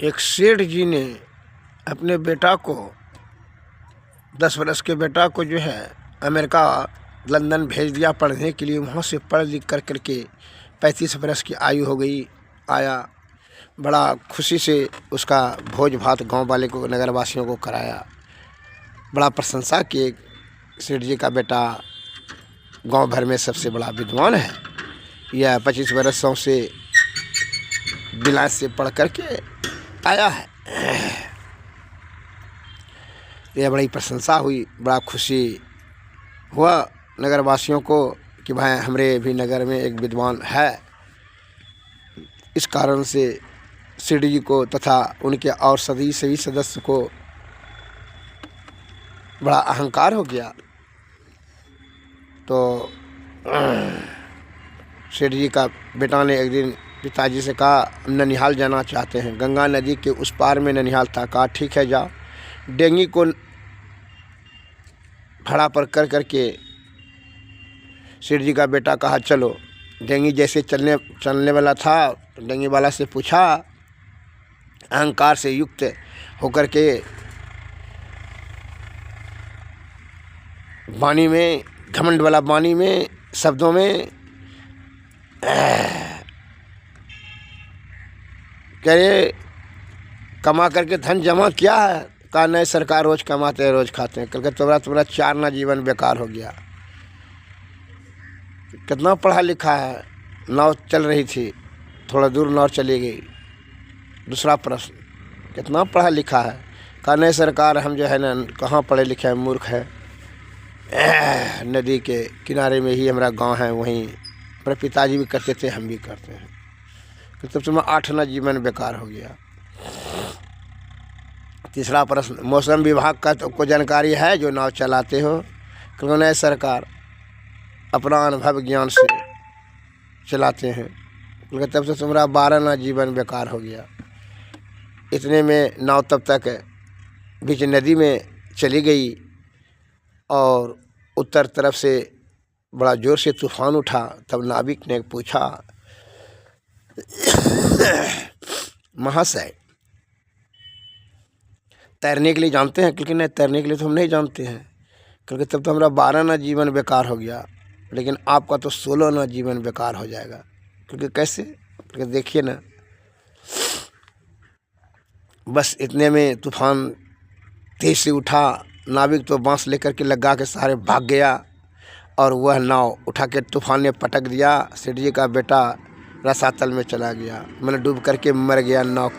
एक सेठ जी ने अपने बेटा को 10 वर्ष के बेटा को जो है अमेरिका लंदन भेज दिया पढ़ने के लिए। वहाँ से पढ़ लिख करके 35 वर्ष की आयु हो गई। आया, बड़ा खुशी से उसका भोज भात गांव वाले को, नगरवासियों को कराया। बड़ा प्रशंसा किए, सेठ जी का बेटा गांव भर में सबसे बड़ा विद्वान है। यह 25 वर्षों से बिलायत से पढ़ करके आया है। यह बड़ी प्रशंसा हुई, बड़ा खुशी हुआ नगरवासियों को कि भाई हमारे भी नगर में एक विद्वान है। इस कारण से सेठ जी को तथा उनके और सभी सदस्य को बड़ा अहंकार हो गया। तो सेठ जी का बेटा ने एक दिन पिताजी से कहा, ननिहाल जाना चाहते हैं, गंगा नदी के उस पार में ननिहाल था। कहा ठीक है जाओ। डेंगी को भाड़ा पर कर करके सेठ जी का बेटा कहा चलो। डेंगी जैसे चलने वाला था, डेंगी वाला से पूछा, अहंकार से युक्त होकर के वाणी में, घमंड वाला वाणी में, शब्दों में करे कमा करके धन जमा किया है। कहा नहीं सरकार, रोज कमाते हैं रोज खाते हैं। कल तुम्हारा 4 ना जीवन बेकार हो गया। कितना पढ़ा लिखा है। नाव चल रही थी, थोड़ा दूर नाव चली गई। दूसरा प्रश्न, कितना पढ़ा लिखा है। कहा नहीं सरकार, हम जो है ना कहाँ पढ़े लिखे हैं, मूर्ख है। नदी के किनारे में ही हमारा गांव है, वहीं मेरे पिताजी भी करते थे, हम भी करते हैं। तो तुम्हारा 8 ना जीवन बेकार हो गया। तीसरा प्रश्न, मौसम विभाग का तुमको जानकारी है जो नाव चलाते हो। क्यों नहीं सरकार, अपना अनुभव ज्ञान से चलाते हैं। क्योंकि तब से तुम्हारा 12 ना जीवन बेकार हो गया। इतने में नाव तब तक बीच नदी में चली गई और उत्तर तरफ से बड़ा जोर से तूफान उठा। तब नाविक ने पूछा, महाशय तैरने के लिए जानते हैं? क्योंकि नहीं, तैरने के लिए तो हम नहीं जानते हैं। क्योंकि तब तो हमारा 12 ना जीवन बेकार हो गया, लेकिन आपका तो 16 ना जीवन बेकार हो जाएगा। क्योंकि कैसे? क्योंकि देखिए ना, बस इतने में तूफान तेज से उठा। नाविक तो बांस लेकर के लगा के सारे भाग गया और वह नाव उठा के तूफान ने पटक दिया। सेठ जी का बेटा रसातल में चला गया, मैंने डूब करके मर गया नाव।